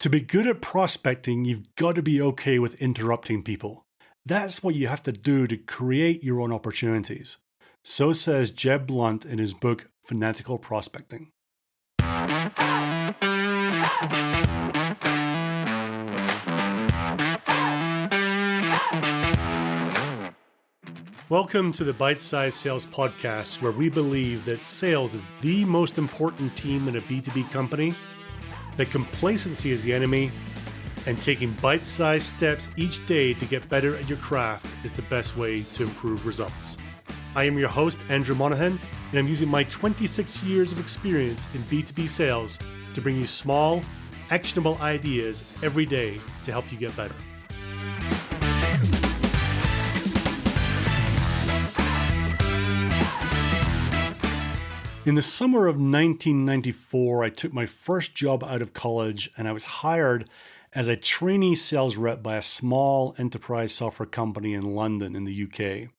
To be good at prospecting, you've got to be okay with interrupting people. That's what you have to do to create your own opportunities. So says Jeb Blount in his book, Fanatical Prospecting. Welcome to the Bite Size Sales Podcast, where we believe that sales is the most important team in a B2B company, that complacency is the enemy, and taking bite-sized steps each day to get better at your craft is the best way to improve results. I am your host, Andrew Monahan, and I'm using my 26 years of experience in B2B sales to bring you small, actionable ideas every day to help you get better. In the summer of 1994, I took my first job out of college and I was hired as a trainee sales rep by a small enterprise software company in London in the UK.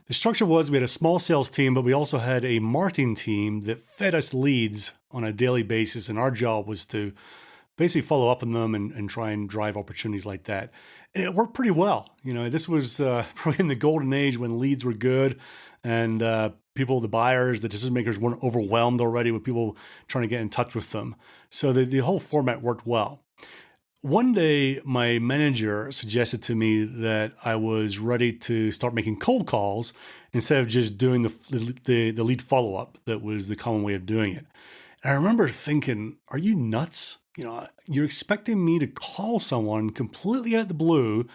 The structure was we had a small sales team, but we also had a marketing team that fed us leads on a daily basis, and our job was to basically follow up on them and try and drive opportunities like that. And it worked pretty well. You know, this was probably in the golden age when leads were good and people, the buyers, the decision makers weren't overwhelmed already with people trying to get in touch with them. So the whole format worked well. One day, my manager suggested to me that I was ready to start making cold calls instead of just doing the lead follow-up that was the common way of doing it. And I remember thinking, are you nuts? You know, you're expecting me to call someone completely out of the blue,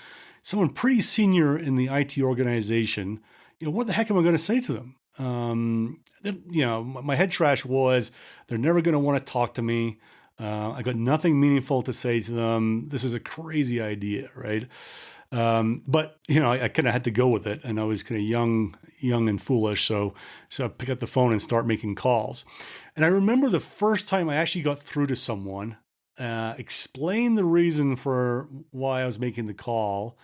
someone pretty senior in the IT organization. You know, what the heck am I going to say to them? My head trash was they're never going to want to talk to me. I got nothing meaningful to say to them. This is a crazy idea, right? But you know, I kind of had to go with it, and I was kind of young and foolish, so I pick up the phone and start making calls. And I remember the first time I actually got through to someone, explained the reason for why I was making the call.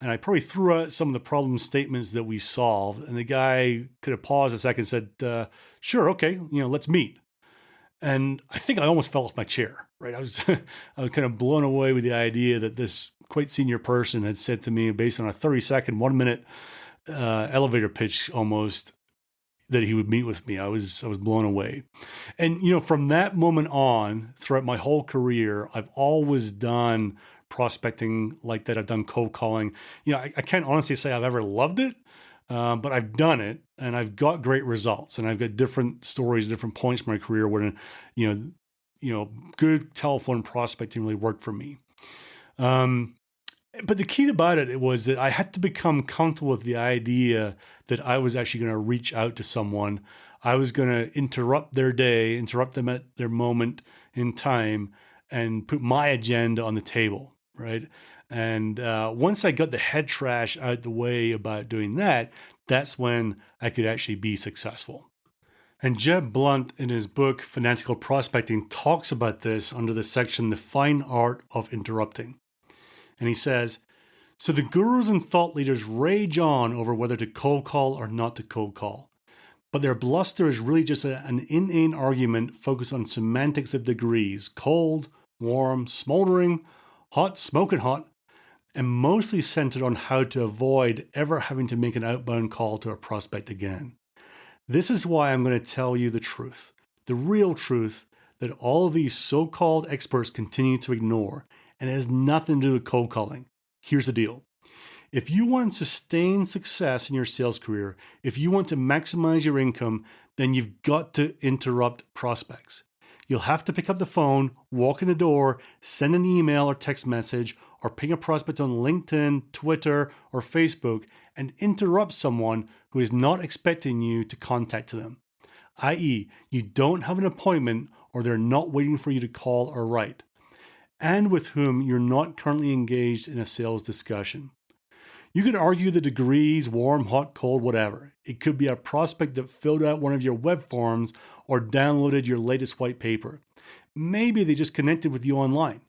And I probably threw out some of the problem statements that we solved. And the guy could have paused a second and said, sure, okay, let's meet. And I think I almost fell off my chair, right? I was kind of blown away with the idea that this quite senior person had said to me, based on a 30-second, 1-minute elevator pitch almost, that he would meet with me. I was blown away. And, from that moment on, throughout my whole career, I've always done prospecting like that. I've done cold calling. I can't honestly say I've ever loved it, but I've done it and I've got great results. And I've got different stories, different points in my career where, good telephone prospecting really worked for me. But the key about it was that I had to become comfortable with the idea that I was actually going to reach out to someone. I was going to interrupt their day, interrupt them at their moment in time, and put my agenda on the table, right? And once I got the head trash out the way about doing that, that's when I could actually be successful. And Jeb Blount, in his book, Fanatical Prospecting, talks about this under the section, The Fine Art of Interrupting. And he says, so the gurus and thought leaders rage on over whether to cold call or not to cold call. But their bluster is really just an inane argument focused on semantics of degrees, cold, warm, smoldering, hot, smoking hot, and mostly centered on how to avoid ever having to make an outbound call to a prospect again. This is why I'm going to tell you the truth, the real truth that all of these so-called experts continue to ignore, and it has nothing to do with cold calling. Here's the deal. If you want sustained success in your sales career, if you want to maximize your income, then you've got to interrupt prospects. You'll have to pick up the phone, walk in the door, send an email or text message, or ping a prospect on LinkedIn, Twitter, or Facebook, and interrupt someone who is not expecting you to contact them, i.e., you don't have an appointment or they're not waiting for you to call or write, and with whom you're not currently engaged in a sales discussion. You could argue the degrees, warm, hot, cold, whatever. It could be a prospect that filled out one of your web forms or downloaded your latest white paper. Maybe they just connected with you online.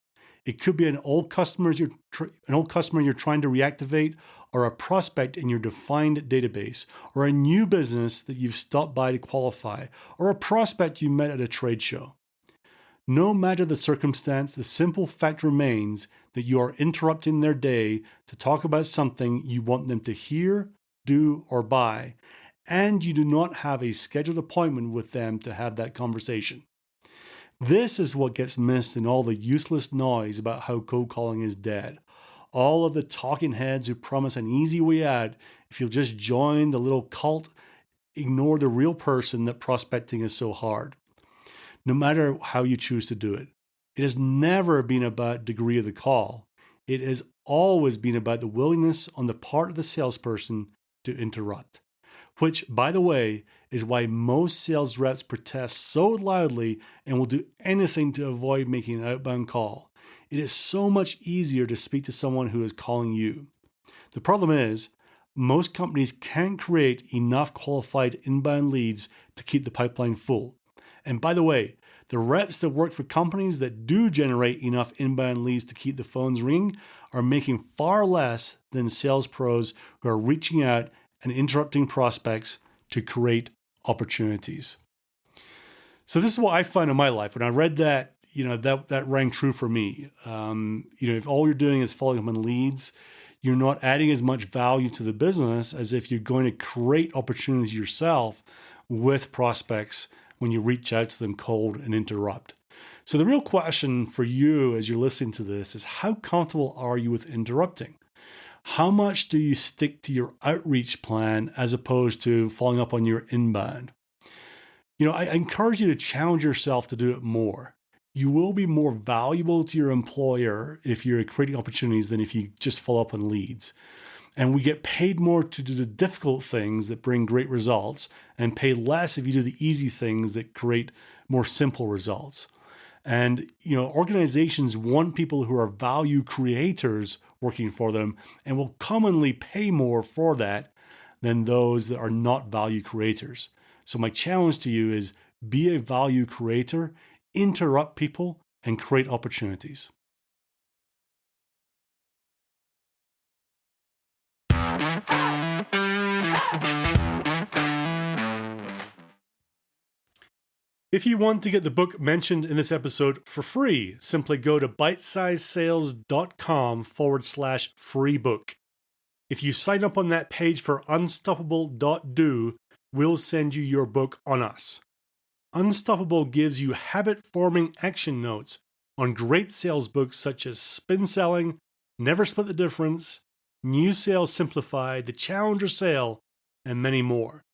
It could be an old customer you're trying to reactivate, or a prospect in your defined database, or a new business that you've stopped by to qualify, or a prospect you met at a trade show. No matter the circumstance, the simple fact remains that you are interrupting their day to talk about something you want them to hear, do, or buy, and you do not have a scheduled appointment with them to have that conversation. This is what gets missed in all the useless noise about how cold calling is dead. All of the talking heads who promise an easy way out if you'll just join the little cult ignore the real person that prospecting is so hard. No matter how you choose to do it, it has never been about degree of the call. It has always been about the willingness on the part of the salesperson to interrupt. Which, by the way, is why most sales reps protest so loudly and will do anything to avoid making an outbound call. It is so much easier to speak to someone who is calling you. The problem is, most companies can't create enough qualified inbound leads to keep the pipeline full. And by the way, the reps that work for companies that do generate enough inbound leads to keep the phones ringing are making far less than sales pros who are reaching out and interrupting prospects to create opportunities. So this is what I found in my life. When I read that, that rang true for me. If all you're doing is following up on leads, you're not adding as much value to the business as if you're going to create opportunities yourself with prospects when you reach out to them cold and interrupt. So the real question for you as you're listening to this is, how comfortable are you with interrupting? How much do you stick to your outreach plan as opposed to following up on your inbound? I encourage you to challenge yourself to do it more. You will be more valuable to your employer if you're creating opportunities than if you just follow up on leads. And we get paid more to do the difficult things that bring great results and pay less if you do the easy things that create more simple results. And, organizations want people who are value creators working for them and will commonly pay more for that than those that are not value creators. So my challenge to you is be a value creator, interrupt people, and create opportunities. If you want to get the book mentioned in this episode for free, simply go to bitesizesales.com/free book. If you sign up on that page for unstoppable.do, we'll send you your book on us. Unstoppable gives you habit-forming action notes on great sales books such as Spin Selling, Never Split the Difference, New Sales Simplified, The Challenger Sale, and many more.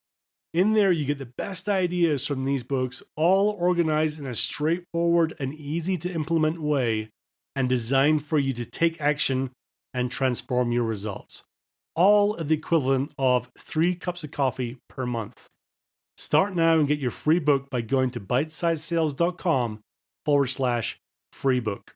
In there, you get the best ideas from these books, all organized in a straightforward and easy to implement way and designed for you to take action and transform your results. All at the equivalent of 3 cups of coffee per month. Start now and get your free book by going to bitesizesales.com/free book.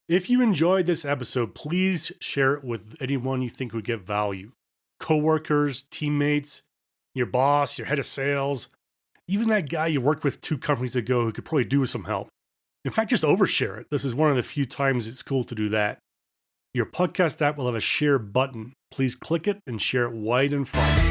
If you enjoyed this episode, please share it with anyone you think would get value. Coworkers, teammates, your boss, your head of sales, even that guy you worked with 2 companies ago who could probably do with some help. In fact, just overshare it. This is one of the few times it's cool to do that. Your podcast app will have a share button. Please click it and share it wide and far.